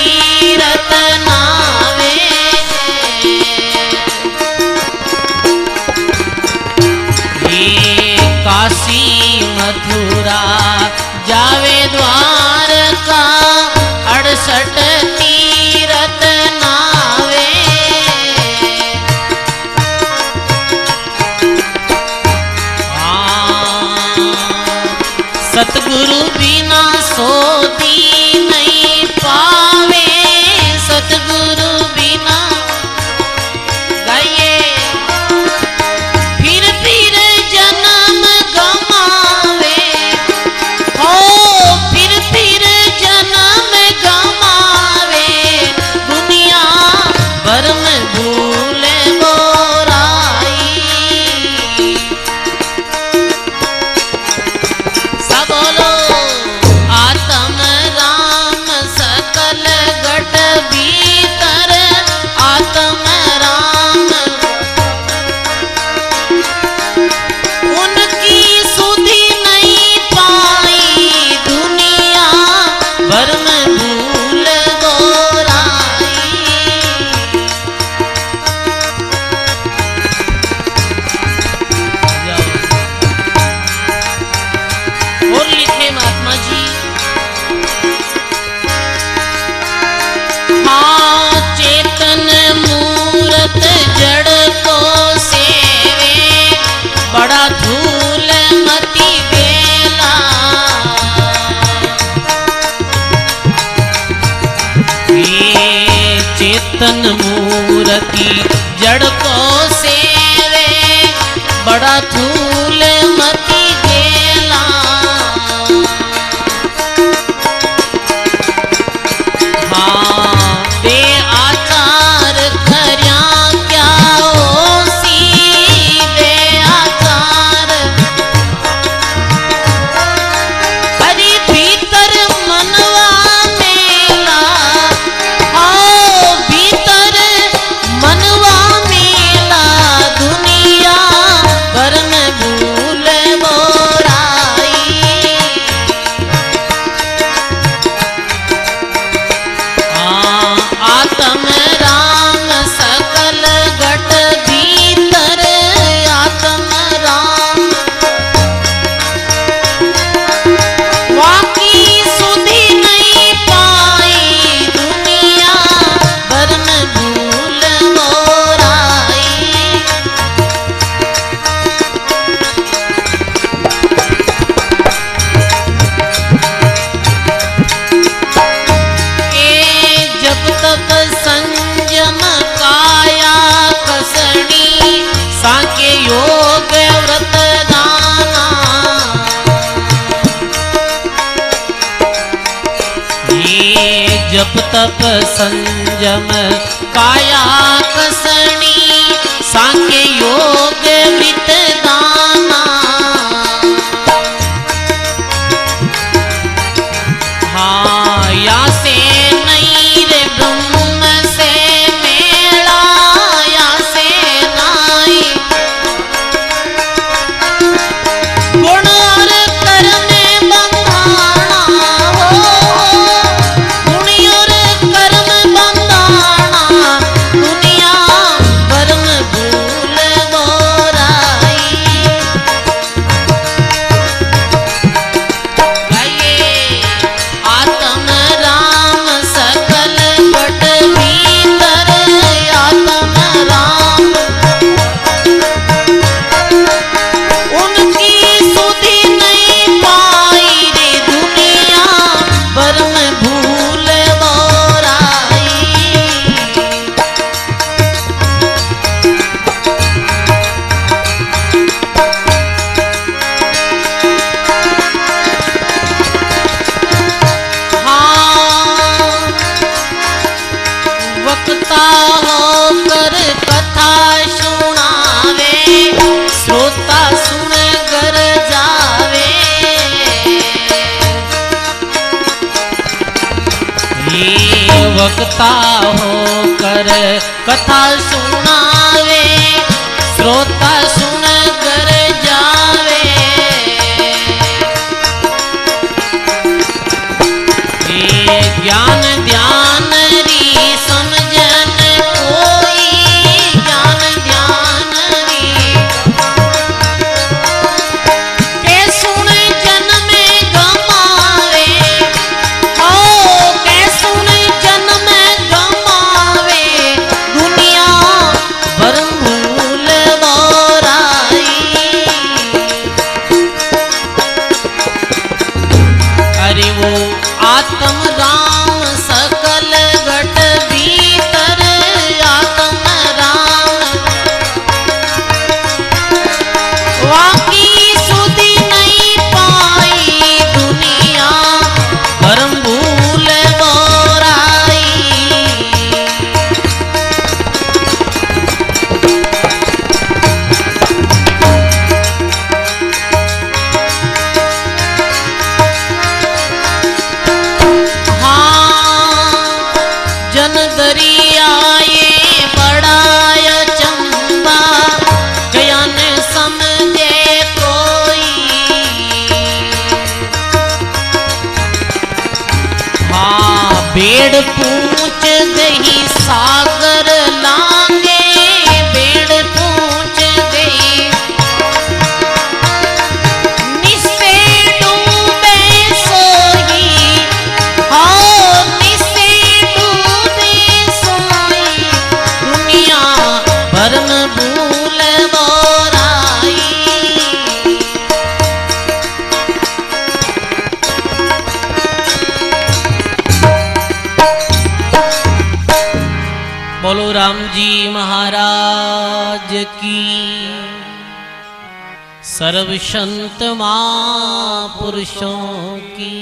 तीरथ नावे। ये काशी मथुरा जावे द्वारका 68 तीरथ नावे। सतगुरु बिना सोती नहीं पावे। सतगुरु बिना गाइए फिर जन्म गमावे। हो फिर जन्म गमावे। दुनिया भर में भूले बोराई। सब बोलो आत्म राम सकल घट भीतर। आत्म राम उनकी सुधि नहीं पाई। दुनिया भर में भूल गोराई। और लिखे महात्मा जी, हाँ चेतन मूरत जड़ को सेवे। बड़ा धूल मती बेला। ये चेतन मूर्ति जड़ को सेवे। बड़ा धूल मती बेला। हाँ बे आचार खर्या क्या ओसी। बे आचार हरि भीतर मनवा मेला। आओ भीतर मनवा मेला। दुनिया भर में भूल बोराई। आत्म राम सकल घट भीतर। आत्म राम वाकी सुधि नहीं पाई। दुनिया भर में भूल बोराई। ए जब तक संयम काया कसनी। साके योग व्रत दाना। ये जब तक संयम काया कसनी। साके योग व्रत दाना। हाँ या से नहीं रे ब्रह्म से मेला। या से नहीं गुण और कर्म में बंधाना। हो गुण और कर्म बंधाना। दुनिया भर में भूल बोराई। गाइए आत्म राम सकल घट भीतर। आत्म राम उनकी सुधि नहीं पाई। रे दुनिया भर में भूल बोराई। हाँ वक्ता होकर कथा सुनावे। श्रोता सुन कर जावे। ये वक्ता होकर कथा सुनावे। श्रोता सुन कर जावे। ये ज्ञान ध्यान बेड़ पूछ गई सागर लांगे, बेड़ पूछ गई निसे डूबे सोई, हाँ निसे डूबे सोई, दुनिया भरम भूल बोराई। बोलो राम जी महाराज की, सर्व संत महापुरुषों की।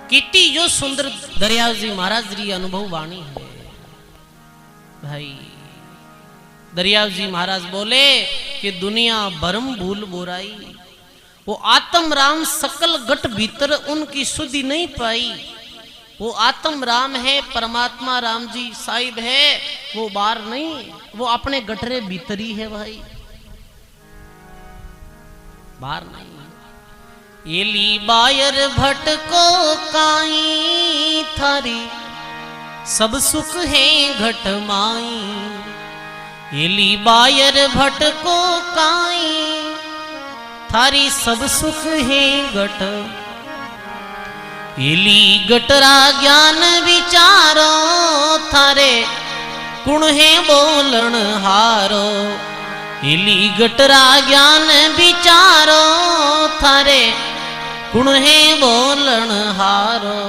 कितनी जो सुंदर दरिया जी महाराज जी अनुभव वाणी है भाई। दरिया जी महाराज बोले कि दुनिया भरम भूल बोराई, वो आत्म राम सकल घट भीतर उनकी सुधि नहीं पाई। वो आत्म राम है, परमात्मा राम जी साहिब है, वो बाहर नहीं, वो अपने गठरे भीतर ही है भाई, बाहर नहीं। ये ली बायर भटको काई, थारी सब सुख है घट माई। ये ली बायर भटको काई, थारी सब सुख है घट। इली गटरा ज्ञान विचारो, थारे कुण है बोलन हारो। इली गटरा ज्ञान विचारो, थारे कुण है बोलन हारो।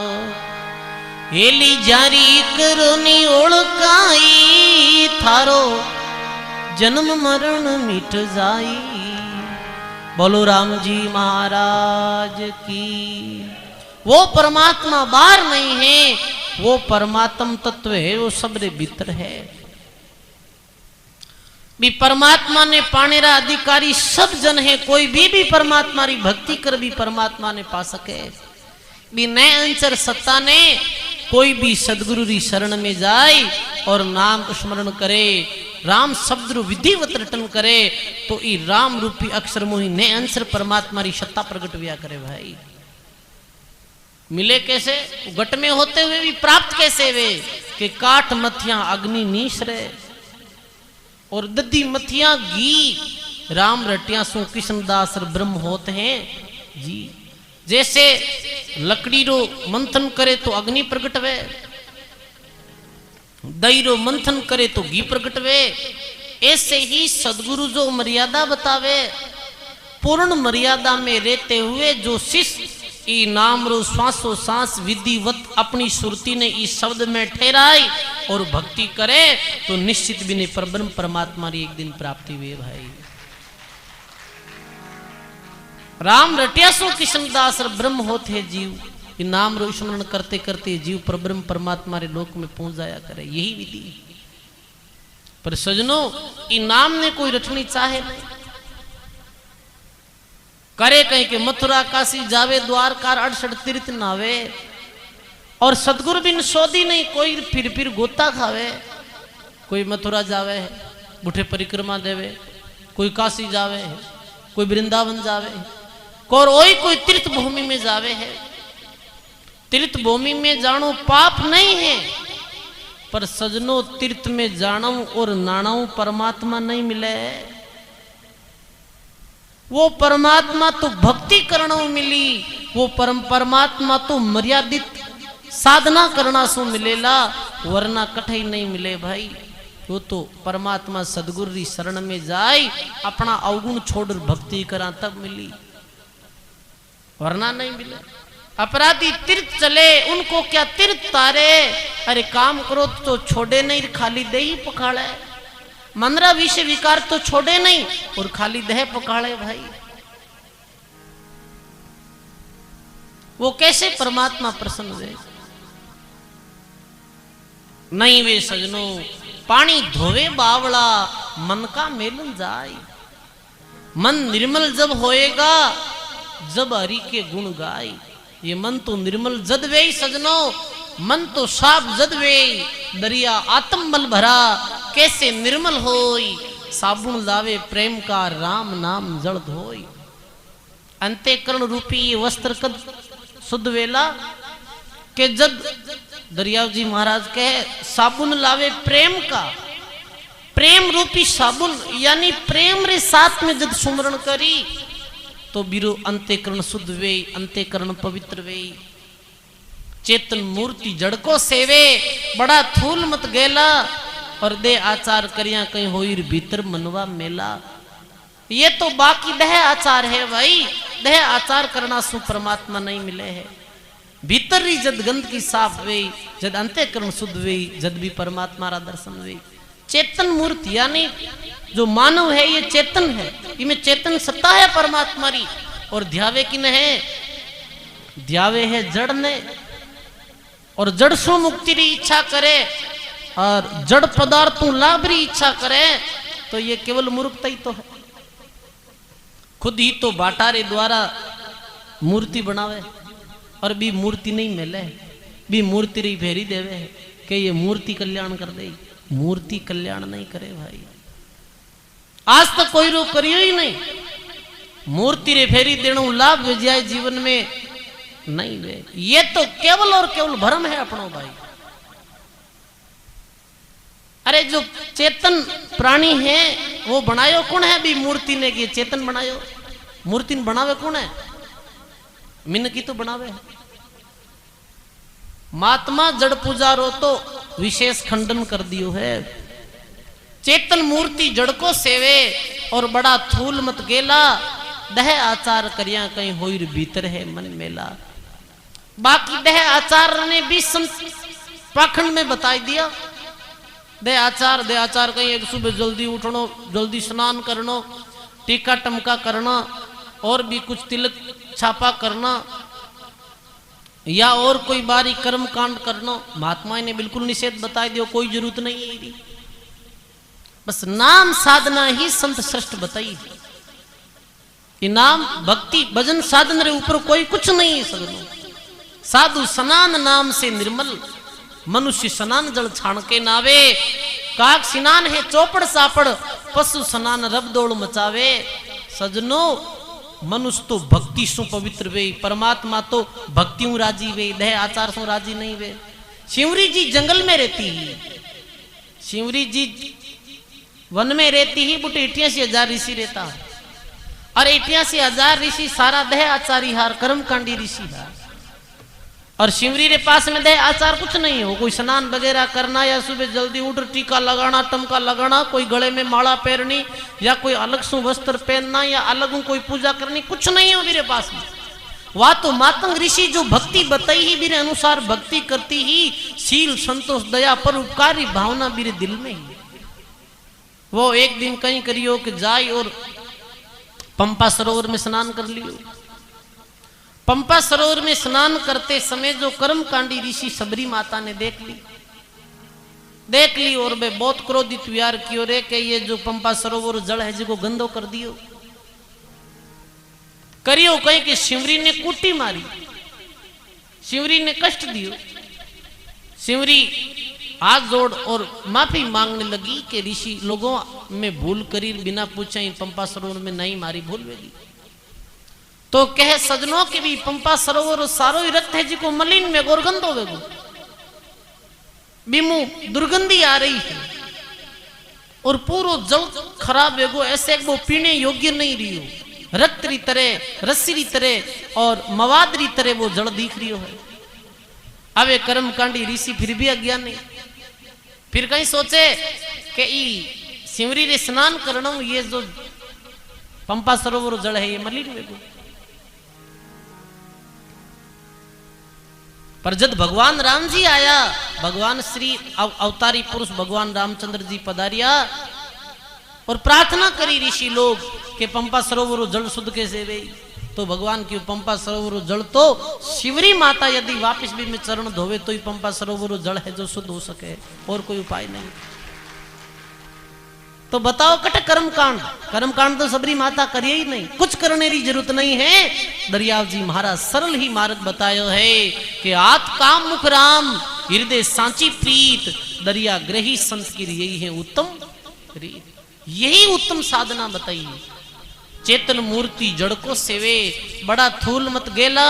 एली जारी करोनी ओळखाई, थारो जन्म मरण मिट जाई। बोलो राम जी महाराज की। वो परमात्मा बाहर नहीं है, वो परमात्म तत्व है, वो सबरे भीतर है। भी परमात्मा ने पाने रा अधिकारी सब जन है, कोई भी परमात्मा री भक्ति कर भी परमात्मा ने पा सके। भी नए अंचर सत्ता ने कोई भी सदगुरु री शरण में जाए और नाम स्मरण करे, राम शब्द रू विधिवत रटन करे, तो ई राम रूपी अक्षर मोही नए अंचर परमात्मा री सत्ता प्रकट हुआ करे भाई। मिले कैसे? घट में होते हुए भी प्राप्त कैसे वे कि काठ मथिया अग्नि नीसरे और दद्दी मथिया घी, राम रटिया सो कृष्णदास ब्रह्म होते हैं जी। जैसे लकड़ी रो मंथन करे तो अग्नि प्रकट वे, दही रो मंथन करे तो घी प्रकट वे, ऐसे ही सदगुरु जो मर्यादा बतावे, पूर्ण मर्यादा में रहते हुए जो शिष्य ई नाम रो श्वासो सांस विधिवत अपनी सुरती ने इस शब्द में ठहराई और भक्ति करे, तो निश्चित भी नहीं परब्रह्म परमात्मा री एक दिन प्राप्ति हुई भाई। राम रटिया सो कृष्णदास ब्रह्म होते जीव, ये नाम रो स्मरण करते करते जीव परब्रह्म परमात्मा रे लोक में पहुंच जाया करे, यही विधि। पर सजनों, ई नाम ने कोई रटनी चाहे नहीं, करे कहीं के मथुरा काशी जावे, द्वारका 68 तीर्थ नावे, और सतगुरु बिन सोधी नहीं, कोई फिर गोता खावे। कोई मथुरा जावे है, बुढ़े परिक्रमा देवे, कोई काशी जावे है, कोई वृंदावन जावे है, कोई तीर्थ भूमि में जावे है। तीर्थ भूमि में जानो पाप नहीं है, पर सजनो तीर्थ में जानो और नाणो परमात्मा नहीं मिले। वो परमात्मा तो भक्ति करना मिली, वो परमात्मा तो मर्यादित साधना करना सो मिलेला, वरना कठई नहीं मिले भाई। वो तो परमात्मा सदगुरु री शरण में जाए, अपना अवगुण छोड़ भक्ति करा तब मिली, वरना नहीं मिले। अपराधी तीर्थ चले, उनको क्या तीर्थ तारे, अरे काम करो तो छोड़े नहीं, खाली दे ही पखाड़े। मंदरा विषय विकार तो छोड़े नहीं और खाली देह पकाड़े भाई। वो कैसे परमात्मा प्रसन्न हुए? नहीं वे सजनों, पानी धोवे बावड़ा मन का मेलन जाए। मन निर्मल जब होएगा, जब हरि के गुण गाय। ये मन तो निर्मल जद वे सजनों, मन तो साफ जद वे, दरिया आत्म बल भरा कैसे निर्मल होई। साबुन लावे प्रेम का, राम नाम जल धोई। अंत्यकरण रूपी ये वस्त्र कद शुद्ध वेला, कि जब दरियाव जी महाराज कहे साबुन लावे प्रेम का, प्रेम रूपी साबुन यानी प्रेम रे साथ में जब सुमरण करी तो बिरो अंतःकरण शुद्ध वे, अंतःकरण पवित्र वे। चेतन मूर्ति जड़ को सेवे, बड़ा थूल मत गेला, और दे आचार करिया कहीं होइर भीतर मनवा मेला। ये तो बाकी दह आचार है भाई, दह आचार करना सु परमात्मा नहीं मिले है। भीतर ही जद गंध की साफ वे, जद अंतःकरण शुद्ध वे, जद भी परमात्मा रा दर्शन वे। चेतन मूर्ति यानी जो मानव है ये चेतन है, इनमें चेतन सत्ता है परमात्मा री। और ध्यावे की न है, ध्यावे है जड़ ने, और जड़ सो मुक्ति री इच्छा करे और जड़ पदार्थों लाभ री इच्छा करे तो ये केवल मूर्खता ही तो है। खुद ही तो बाटारे द्वारा मूर्ति बनावे और भी मूर्ति नहीं मिले, भी मूर्ति री फेरी देवे है कि ये मूर्ति कल्याण कर दे। मूर्ति कल्याण नहीं करे भाई, आज तक कोई रोग करियो ही नहीं। मूर्ति रे फेरी देणु लाभ विजय जीवन में नहीं वे, ये तो केवल और केवल भ्रम है अपनो भाई। अरे जो चेतन प्राणी है वो बनायो कौन है? भी मूर्ति ने की चेतन बनायो, मूर्ति ने बनावे कौन है? मिन की तो बनावे है। महात्मा जड़ पुजारो तो विशेष खंडन कर दियो है। चेतन मूर्ति जड़ को सेवे और बड़ा थूल मत गेला, दह आचार करिया कहीं होइर भीतर है मन मेला। बाकी दह आचार ने भी पाखंड में बताई दिया। दे आचार कहीं एक सुबह जल्दी उठनो, जल्दी स्नान करनो, टीका टमका करना, और भी कुछ तिलक छापा करना, या और कोई बारी कर्म कांड करना। महात्मा ने बिल्कुल निषेध बताई दियो, कोई जरूरत नहीं है। बस नाम साधना ही संत श्रेष्ठ बताई। ये नाम भक्ति भजन साधन रे ऊपर कोई कुछ नहीं है। सगनो साधु स्नान नाम से निर्मल, मनुष्य स्नान जल छाण के नावे। काक स्नान है चौपड़ सापड़, पशु स्नान रब दौड़ मचावे। सजनो मनुष्य तो भक्ति सु पवित्र वे, परमात्मा तो भक्तियों राजी वे, दह आचार सु राजी नहीं वे। शिवरी जी जंगल में रहती ही, शिवरी जी वन में रहती ही, बुटे 88,000 ऋषि रहता, और 88,000 ऋषि सारा दह आचारी हार कर्मकांडी ऋषि हार। और शिवरी रे पास में दह आचार कुछ नहीं हो, कोई स्नान वगैरह करना, या सुबह जल्दी उठ टीका लगाना, टमका लगाना, कोई गले में माला पहननी, या कोई अलग सु वस्त्र पहनना, या अलग कोई पूजा करनी, कुछ नहीं हो मेरे पास में। वह तो मातंग ऋषि जो भक्ति बताई ही मेरे अनुसार भक्ति करती ही, शील संतोष दया पर उपकारी भावना मेरे दिल में ही। वो एक दिन कहीं करियो कि जाई और पंपा सरोवर में स्नान कर लियो। पंपा सरोवर में स्नान करते समय जो कर्मकांडी ऋषि सबरी माता ने देख ली और वे बहुत क्रोधित विचार कियो रे कि ये जो पंपा सरोवर जल है जिसको गंदो कर दियो। करियो कहीं कि शिवरी ने कुटी मारी, शिवरी ने कष्ट दियो। शिवरी हाथ जोड़ और माफी मांगने लगी कि ऋषि लोगों में भूल करी, बिना पूछे पंपा सरोवर में नहीं मारी, भूल वेगी। तो कह सजनों के भी पंपा सरोवर सारो ही रक्त है जिको मलिन में गोरगंध होवेगो, बिमु दुर्गंधी आ रही है और पूरो जल खराब वेगो, ऐसे वो पीने योग्य नहीं रही हो। रक्त री तरह, रस्सी री तरह और मवाद री तरह वो जल दिख रही है। अब ये कर्मकांडी ऋषि फिर भी अज्ञान नहीं, फिर कहीं सोचे कि शिवरी रे स्नान करना, ये जो पंपा सरोवर जल है ये मलिन वेगो। पर जब भगवान राम जी आया, भगवान श्री अवतारी पुरुष भगवान रामचंद्र जी पधारिया और प्रार्थना करी ऋषि लोग के पंपा सरोवर जल शुद्ध कैसे वे। तो भगवान की पंपा सरोवर जल तो शिवरी माता यदि वापस भी में चरण धोवे तो ही पंपा सरोवर जल है जो शुद्ध हो सके, और कोई उपाय नहीं। तो बताओ कट कर्मकांड, कर्मकांड तो सबरी माता करिए ही नहीं, कुछ करने की जरूरत नहीं है। दरियाव जी महाराज सरल ही मार्ग बतायो है कि आत काम मुख राम, हृदय सांची प्रीत, दरिया ग्रही संत की यही है उत्तम रीत। यही उत्तम साधना बताइए। चेतन मूर्ति जड़ को सेवे, बड़ा थूल मत गेला,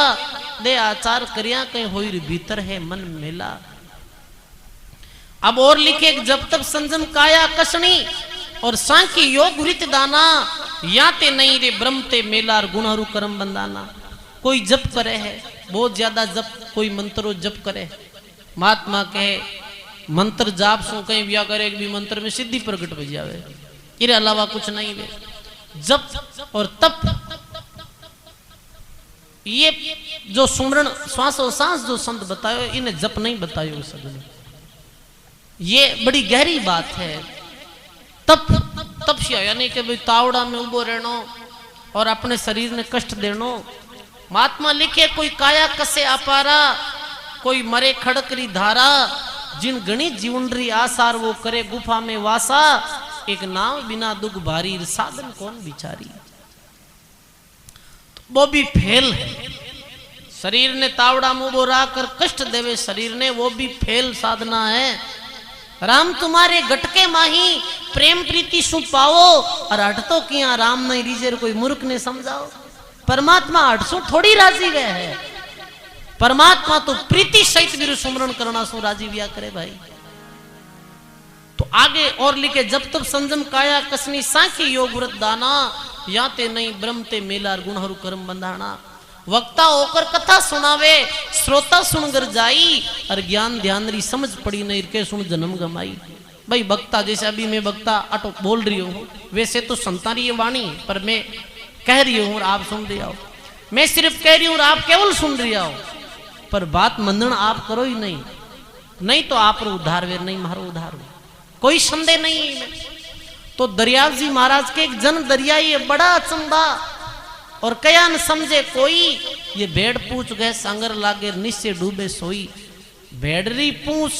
दे आचार करिया कहीं होई रे भीतर है मन मेला। अब और लिखे जब तब संजम काया कसनी और सांखी योग रित दाना, या ते नहीं रे ब्रह्म ते मेला गुणहरू कर्म बंदाना। कोई जप करे है बहुत ज्यादा जप, कोई मंत्रो जप करे, महात्मा कहे मंत्र जाप सो कहीं व्या करे भी मंत्र में सिद्धि प्रकट हो जावे, इसके अलावा कुछ नहीं वे। जप और तप, ये जो सुमरण श्वासो सांस जो संत बतायो, इन्हें जप नहीं बतायो सब। ये बड़ी गहरी बात है। तप तपस्या यानी कि भाई तावड़ा में उबो रहनो और अपने शरीर ने कष्ट देनो। महात्मा लिखे कोई काया कसे अपारा, कोई मरे खड़करी धारा, जिन गणित जीवनरी आसार वो करे गुफा में वासा, एक नाव बिना दुख भारी साधन कौन बिचारी। तो वो भी फेल है, शरीर ने तावड़ा मुंह बोरा कर कष्ट देवे शरीर ने, वो भी फेल साधना है। राम तुम्हारे गटके माही प्रेम प्रीति सु पाओ, और हट तो किया राम नहीं रीजर कोई मूर्ख ने समझाओ। परमात्मा हट सु थोड़ी राजी गए है, परमात्मा तो प्रीति सहित भी सुमरण करना सु राजी व्या करे भाई। तो आगे और लिखे जब तब संजम काया कसनी सांखी योग व्रत दाना, या ते नहीं ब्रह्म ते मेलार गुणहरू कर्म बंधाना। वक्ता होकर कथा सुनावे, श्रोता सुनकर जाई, और ज्ञान ध्यान री समझ पड़ी नहीं के सुन जन्म गमाई। भाई वक्ता जैसे अभी मैं वक्ता अटो बोल रही हूँ, वैसे तो संतारी ये वाणी पर मैं कह रही हूँ और आप सुन रही हो। मैं सिर्फ कह रही हूँ और आप केवल सुन रही हो, पर बात मंदन आप करो ही नहीं, नहीं तो आप उद्धार वे नहीं मारो उद्धार हो, कोई संदेह नहीं है। तो दरियाल जी महाराज के एक जन दरिया ये बड़ा अचंबा, और कया न समझे कोई, ये भेड़ पूछ गए सांगर लागे निश्चय डूबे सोई। भेड़री पूछ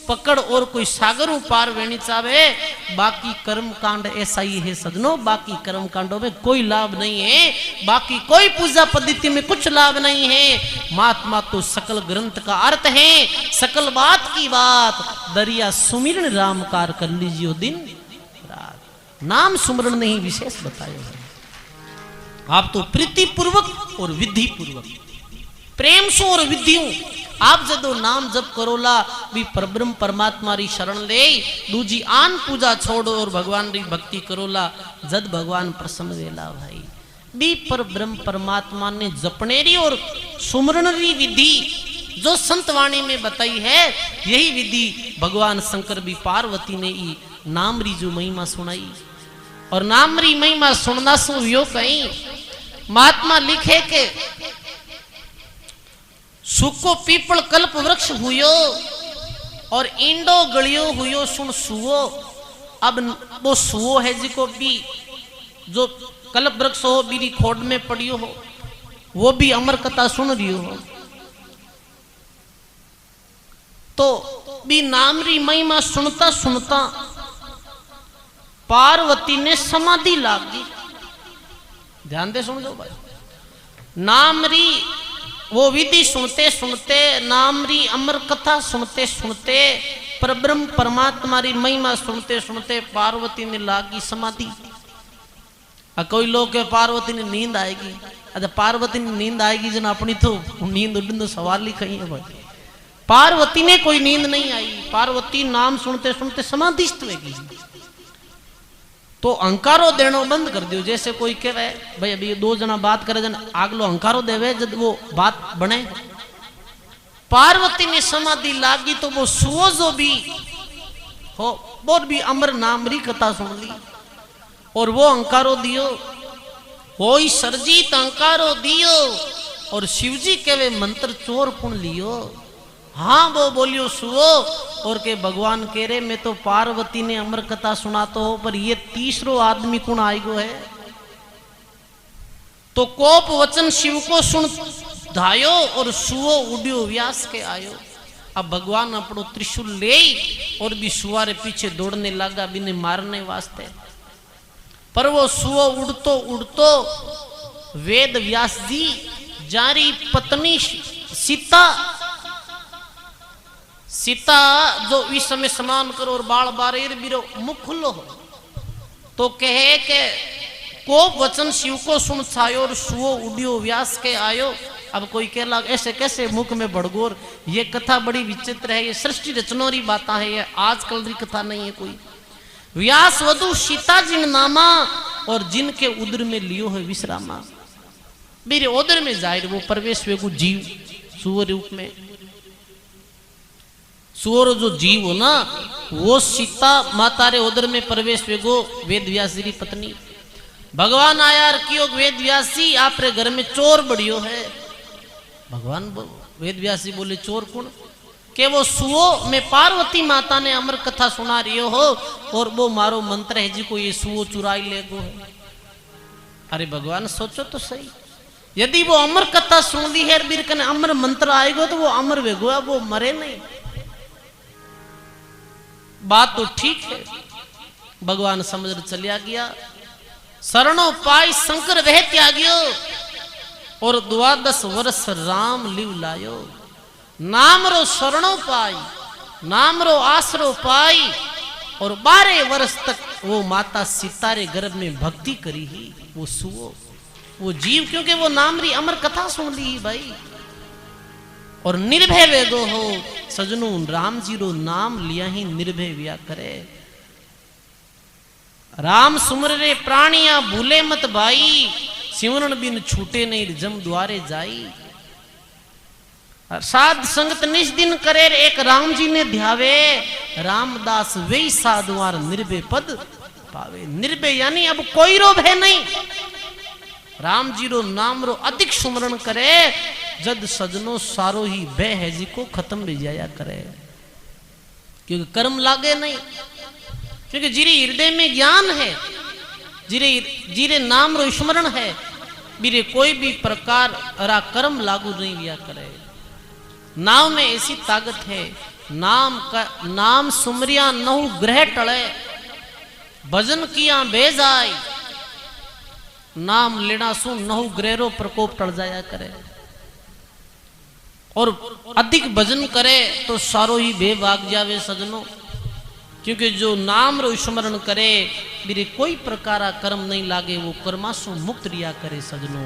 पकड़ और कोई सागर पार वेणी चावे, बाकी कर्म कांड ऐसा ही है सजनो, बाकी कर्म कांडों में कोई लाभ नहीं है, बाकी कोई पूजा पद्धति में कुछ लाभ नहीं है। महात्मा तो सकल ग्रंथ का अर्थ है, सकल बात की बात, दरिया सुमिरन रामकार कर लीजिए दिन रात, नाम सुमरण नहीं विशेष बताया है। आप तो प्रीति पूर्वक और विधि पूर्वक प्रेम सो और विधियों आप जदो नाम जप करोला भी परब्रह्म परमात्मा री शरण ले, दूजी आन पूजा छोड़ो और भगवान री भक्ति करोला, जद भगवान प्रसन्न वेला भाई। भी परब्रह्म परमात्मा ने जपने री और सुमरण री विधि जो संत वाणी में बताई है, यही विधि भगवान शंकर भी पार्वती ने ही नाम री जो महिमा सुनाई। और नाम री महिमा सुनना सु यो कहीं महात्मा लिखे के सुको पीपल कल्प वृक्ष हुयो और इंडो गलियो हुयो सुन सुओ। अब वो सुओ है जिको भी जो कल्प वृक्ष हो बीरी खोड में पड़ियो हो, वो भी अमर कथा सुन रही हो, तो भी नामरी महिमा सुनता सुनता पार्वती ने समाधि लाग दी। ध्यान दे सुन लो भाई, नामरी वो विधि सुनते सुनते, नामरी अमर कथा सुनते सुनते, परब्रह्म परमात्मा री महिमा सुनते सुनते पार्वती ने लागी समाधि। कोई लोग के पार्वती ने नींद आएगी, अच्छा पार्वती ने नींद आएगी जन अपनी तो नींद उड़न तो सवाल ही कहीं है भाई। पार्वती ने कोई नींद नहीं आई, पार्वती नाम सुनते सुनते समाधिस्थ होगी। तो अंकारो देनो बंद कर दियो। जैसे कोई कहे भाई अभी दो जना बात करे जन आगलो अंकारो देवे जब वो बात बने। पार्वती ने समाधि लागी तो वो सुओ जो भी हो वो भी अमर नामरी कथा सुन ली और वो अंकारो दियो, हो सरजीत अंकारो दियो। और शिवजी केवे मंत्र चोर पुण लियो। हाँ वो बोलियो सुओ और के भगवान कह रहे मैं तो पार्वती ने अमर कथा सुना तो हो, पर ये तीसरो आदमी कौन आएगो है। तो कोप वचन शिव को सुन धायो और सुओ उड्यो व्यास के आयो। अब भगवान अपनो त्रिशूल ले और भी सुआरे पीछे दौड़ने लगा बिने मारने वास्ते। पर वो सुओ उड़तो उड़तो वेद व्यास जी जारी पत्नी सीता जो इस समय स्नान करो और बाल बारेर बिरो मुख खुलो हो तो कहे के को वचन शिव को सुन छायो और सुओ उड़ियो व्यास के आयो। अब कोई कह लग ऐसे कैसे मुख में बड़गोर, ये कथा बड़ी विचित्र है, ये सृष्टि रचनोरी बात है, ये आजकल की कथा नहीं है कोई। व्यास वधु सीता जिन नामा और जिनके उदर में लियो है विश्रामा। मेरे उदर में जाहिर वो प्रवेश वेगु जीव सुअर रूप में, सुअर जो जीव हो ना वो सीता माता रे उदर में प्रवेश वेगो वेद व्यास जी पत्नी। भगवान आया कियो वेद व्यासी आप रे घर में चोर बढ़ियो है। भगवान वेद व्यासी बोले चोर कौन? के वो सुओ में पार्वती माता ने अमर कथा सुना रही हो और वो मारो मंत्र है जी को ये सुओ चुराई ले गो है। अरे भगवान सोचो तो सही, यदि वो अमर कथा सुन ली है बीर कने अमर मंत्र आएगो तो वो अमर वेगो है, वो मरे नहीं। बात तो ठीक है, भगवान समझ चलिया गया। शरणों पाई शंकर वह त्यागियो और 12 वर्ष राम लिव लायो। नाम रो शरणों पाई, नाम रो आसरो पाई और 12 वर्ष तक वो माता सीता रे गर्भ में भक्ति करी ही वो सुओ वो जीव, क्योंकि वो नाम री अमर कथा सुन ली भाई। और निर्भय वेदो हो सजनों, राम जी रो नाम लिया ही निर्भय व्या करे। राम सुमर रे प्राणिया भूले मत भाई, सिमरन बिन छूटे नहीं जम द्वारे जाई। साध संगत निज दिन करे एक राम जी ने ध्यावे, रामदास वे साधुआर निर्भय पद पावे। निर्भय यानी अब कोई रो भय नहीं, राम जी रो नाम रो अधिक सुमरण करे जद सजनो सारो ही भय है जी को खत्म भी जाया करे। क्योंकि कर्म लागे नहीं, क्योंकि जिरे हृदय में ज्ञान है, जिरे नाम रो स्मरण है, बीरे कोई भी प्रकार अरा कर्म लागू नहीं लिया करे। नाम में ऐसी ताकत है, नाम सुमरिया नहु ग्रह टले, भजन किया बेजाय, नाम लेना सु नहु ग्रहरो प्रकोप टल जाया करे। और अधिक भजन करे तो सारो ही बे भाग जावे सजनों। क्योंकि जो नाम रो स्मरण करे मेरे कोई प्रकार कर्म नहीं लागे, वो कर्मासु मुक्त रिया करे सजनों।